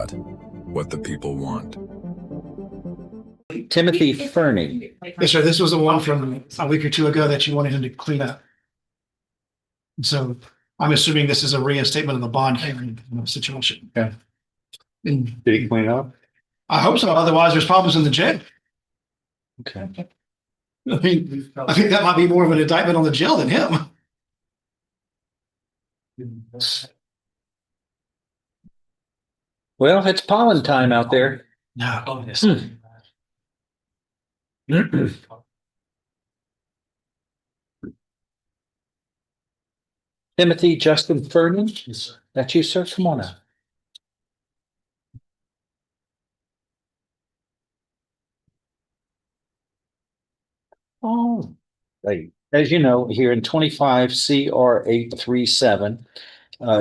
Uncut, what the people want. Timothy Fernie. Yes, sir. This was the one from a week or two ago that you wanted him to clean up. So I'm assuming this is a reinstatement of the bond hearing situation. Yeah. And Did he clean up? I hope so. Otherwise, there's problems in the jail. Okay. I mean, I think that might be more of an indictment on the jail than him. Well, it's pollen time out there. No. Timothy Justin Fernie? That's you, sir? Come on out. Oh, right. As you know, here in 25 CR 837,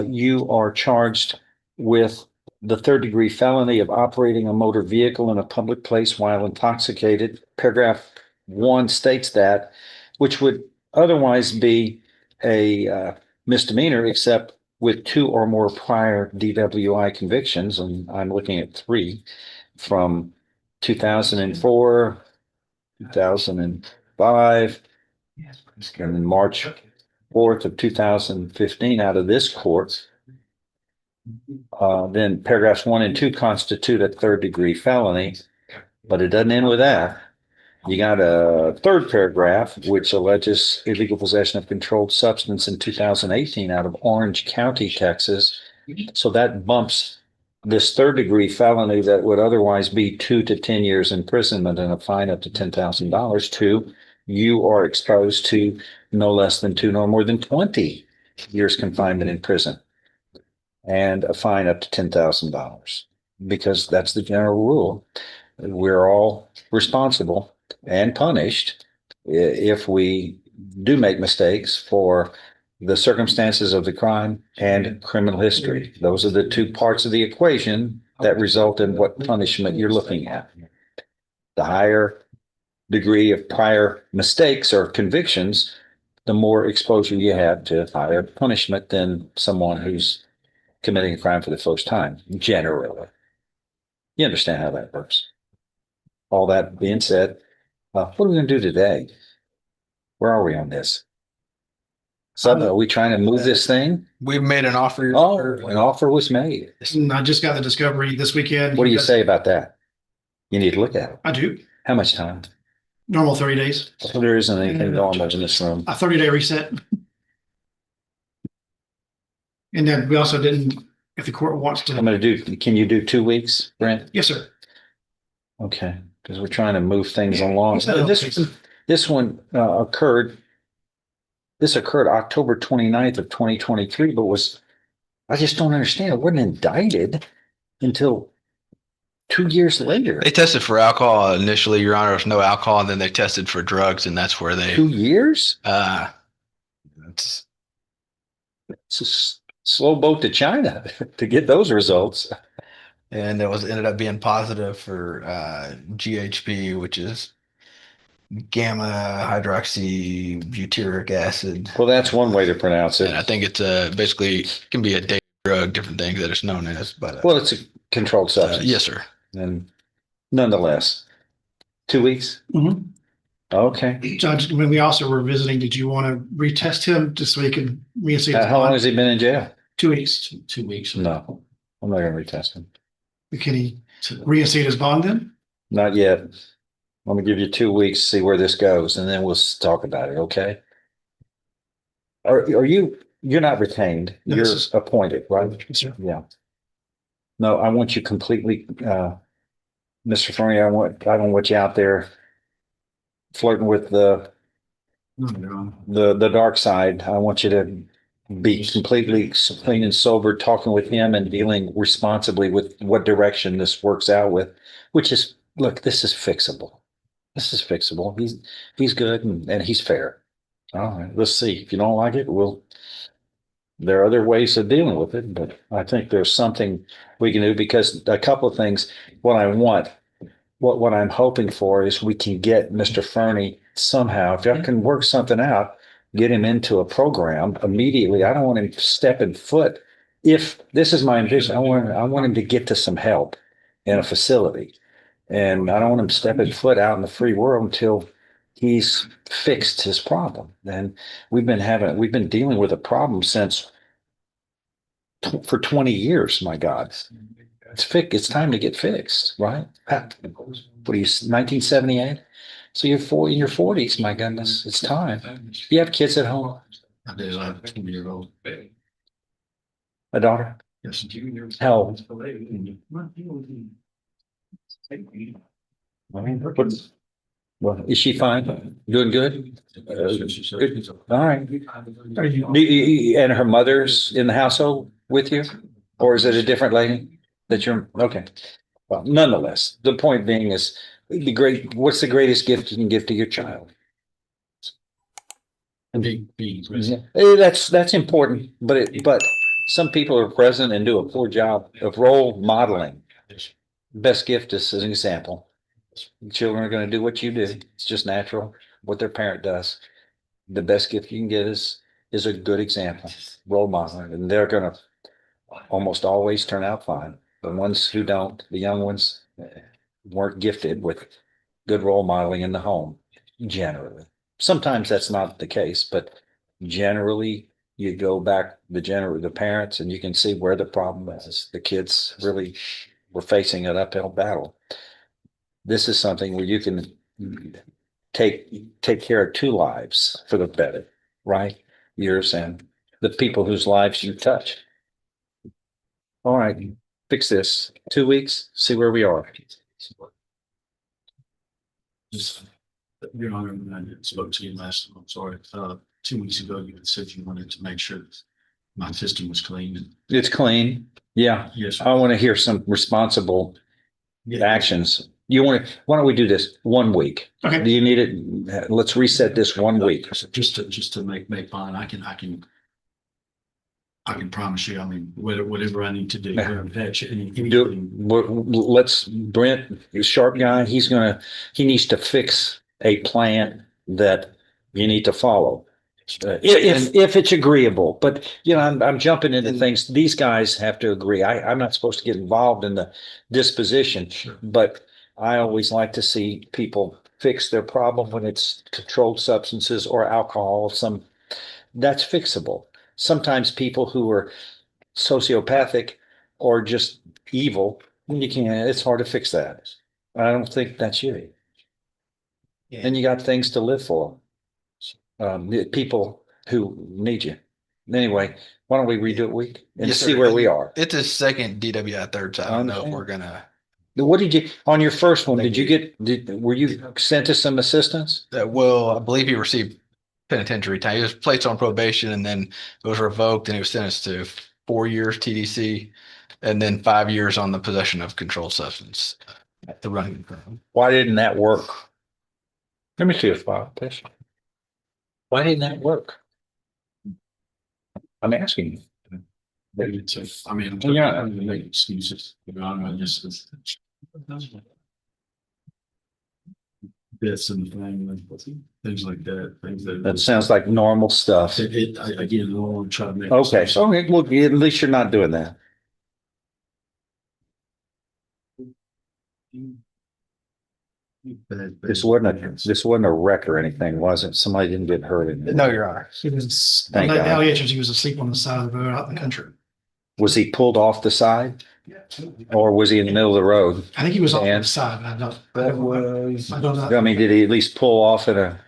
you are charged with the third degree felony of operating a motor vehicle in a public place while intoxicated. Paragraph 1 states that, which would otherwise be a misdemeanor, except with 2 or more prior DWI convictions, and I'm looking at 3 from 2004, 2005, and then March 4th of 2015 out of this court. Then paragraphs 1 and 2 constitute a third degree felony, but it doesn't end with that. You got a third paragraph, which alleges illegal possession of controlled substance in 2018 out of Orange County, Texas. So that bumps this third degree felony that would otherwise be 2 to 10 years imprisonment and a fine up to $10,000 to you are exposed to no less than 2 nor more than 20 years confinement in prison and a fine up to $10,000, because that's the general rule. We're all responsible and punished if we do make mistakes for the circumstances of the crime and criminal history. Those are the 2 parts of the equation that result in what punishment you're looking at. The higher degree of prior mistakes or convictions, the more exposure you have to higher punishment than someone who's committing a crime for the first time, generally. You understand how that works. All that being said, what are we going to do today? Where are we on this? So are we trying to move this thing? We've made an offer. Oh, an offer was made. And I just got the discovery this weekend. What do you say about that? You need to look at it. I do. How much time? Normal 30 days. So there isn't anything normal in this room. A 30-day reset. And then we also didn't, if the court wants I'm to. going to do, can you do 2 weeks, Brent? Yes, sir. Okay, because we're trying to move things along. Yeah. This one occurred October 29th of 2023, but I just don't understand. It wasn't indicted until 2 years later. They tested for alcohol initially, Your Honor. There was no alcohol, and then they tested for drugs, and that's where they 2 years? It's It's a slow boat to China to get those results. and it ended up being positive for GHB, which is gamma hydroxy butyric acid. Well, that's one way to pronounce And I it. think it's basically can be a day drug, different things that it's known as. But Well, it's a controlled substance. yes, sir. And nonetheless, 2 weeks? Mhm. Okay. Judge, when we also were visiting, did you want to retest him just so he can reinstate his How long bond? has he been in jail? 2 weeks. 2 weeks. No, I'm not going to retest him. Can he reinstate his bond then? Not yet. I'm gonna give you 2 weeks, see where this goes, and then we'll talk about it, okay? You're not retained, No, you're this is- appointed, right? Yes, sir. Yeah. No, I want you completely, Mr. Fernie, I don't want you out there flirting with the dark side. I want you to be completely clean and sober, talking with him and dealing responsibly with what direction this works out with, which is, look, this is fixable. This is fixable. He's good and he's fair. All right, let's see. If you don't like it, there are other ways of dealing with it, but I think there's something we can do, because a couple of things, what I'm hoping for is we can get Mr. Fernie somehow, if I can work something out, get him into a program immediately. I don't want him stepping foot if this is my ambition, I want him to get to some help in a facility. And I don't want him stepping foot out in the free world until he's fixed his problem. And we've been dealing with a problem for 20 years, my God. It's time to get fixed, right? What are you, 1978? So you're in your 40s, my goodness, it's time. You have kids at home? I do. I have a 20-year-old. A daughter? Yes. How old? Well, is she fine? Doing good? Good. All right. Are you, And her mother's in the household with you? Or is it a different lady that okay. Well, nonetheless, the point being is what's the greatest gift you can give to your child? Big beans. Yeah. That's important, but some people are present and do a poor job of role modeling. Best gift is an example. Children are going to do what you do. It's just natural what their parent does. The best gift you can get is a good example, role modeling, and they're going to almost always turn out fine. The ones who don't, the young ones, weren't gifted with good role modeling in the home, generally. Sometimes that's not the case, but generally you go back the parents and you can see where the problem is. The kids really were facing an uphill battle. This is something where you can take care of two lives for the better, right? Yours and the people whose lives you touch. All right, fix this. 2 weeks, see where we are. Just, Your Honor, when I spoke to you last time, I'm sorry, 2 weeks ago, you had said you wanted to make sure that my system was clean. It's clean. Yeah, Yes. I want to hear some responsible actions. Why don't we do this 1 week? okay, Do you need it? Let's reset this 1 week. Just to make fine, I can promise you, I mean, whatever I need to do. Brent, the sharp guy, he needs to fix a plan that you need to follow. If it's agreeable, but I'm jumping into things. These guys have to agree. I'm not supposed to get involved in the disposition, Sure. but I always like to see people fix their problem when it's controlled substances or alcohol. That's fixable. Sometimes people who are sociopathic or just evil, it's hard to fix that. I don't think that's you. Yeah. And you got things to live for. The people who need you. Anyway, why don't we redo it week and Yes, see sir. where we are? It's a second DWI third, so I don't know if understand. we're gonna. What did you, on your first one, Thank were you sent to some assistance? Well, I believe he received penitentiary time. He was placed on probation and then it was revoked and he was sentenced to 4 years TDC and then 5 years on the possession of controlled substance. The running. Why didn't that work? Let me see a file, please. Why didn't that work? I'm asking you. I mean, Yeah. I'm not gonna make excuses. Your Honor, I just. This and things like that, things that. That sounds like normal stuff. Again, I don't want to try to make. Okay, so well, at least you're not doing that. This wasn't a wreck or anything, was it? Somebody didn't get hurt in it. No, Your Honor. he was, the Thank God. allegations, he was asleep on the side of the road out in the country. Was he pulled off the side or was he in the middle of the road? I think he was off And- the side, I don't I know. mean, did he at least pull off in a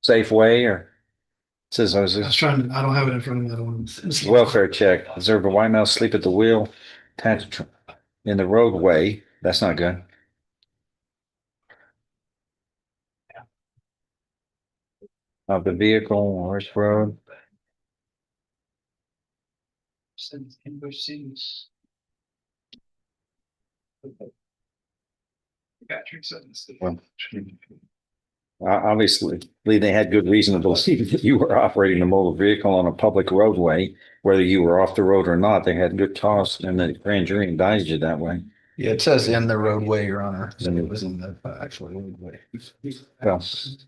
safe way or says I was I was trying to, I don't have it in front of me, I don't want to. welfare check. Observed a white male asleep at the wheel attached in the roadway. That's not good. Of the vehicle on Orange Road. Well, obviously, they had good reason to believe that you were operating a motor vehicle on a public roadway, whether you were off the road or not. They had good cause, and the grand jury indicted you that way. Yeah, it says in the roadway, Your Honor. So it was in the actual roadway. Well,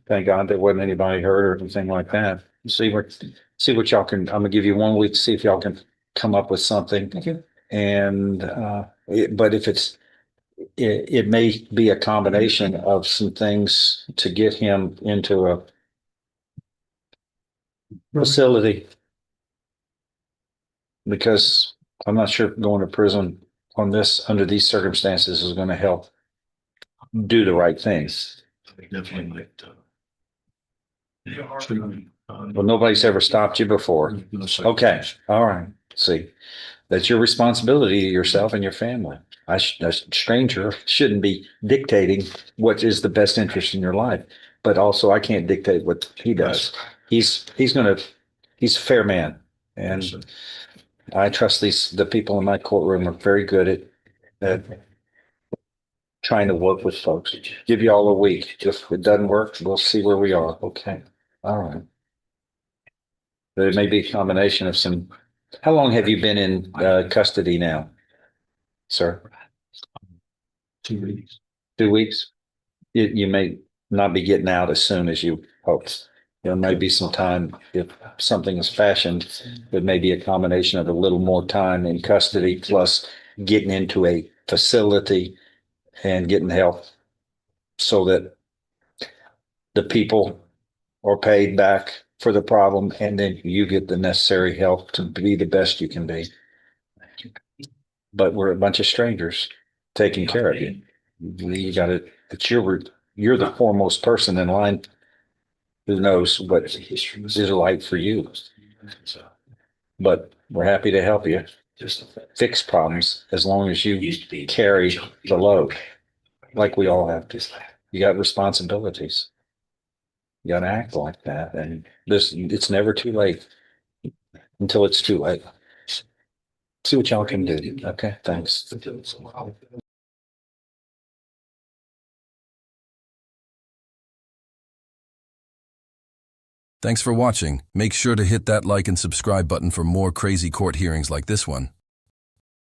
thank God there wasn't anybody hurt or anything like that. See what y'all can. I'm gonna give you 1 week to see if y'all can come up with something. And, but if it may be a combination of some things to get him into a facility. Because I'm not sure going to prison on this, under these circumstances is going to help do the right things. Definitely might. Well, nobody's ever stopped you before. Okay, all right. See, that's your responsibility to yourself and your family. A stranger shouldn't be dictating what is the best interest in your life, but also I can't dictate what he does. He's a fair man, and I trust the people in my courtroom are very good at trying to work with folks. Give you all a week. If it doesn't work, we'll see where we are. Okay, all right. There may be a combination of some. How long have you been in custody now, sir? 2 weeks. 2 weeks? You may not be getting out as soon as you hoped. There may be some time if something is fashioned. It may be a combination of a little more time in custody plus getting into a facility and getting help so that the people are paid back for the problem, and then you get the necessary help to be the best you can be. But we're a bunch of strangers taking care of you. You got to. You're the foremost person in line. Who knows what is like for you? But we're happy to help you fix problems as long as you carry the load, like we all have to. You got responsibilities. You got to act like that, and it's never too late until it's too late. See what y'all can do. Okay, thanks. Thanks for watching. Make sure to hit that like and subscribe button for more crazy court hearings like this one.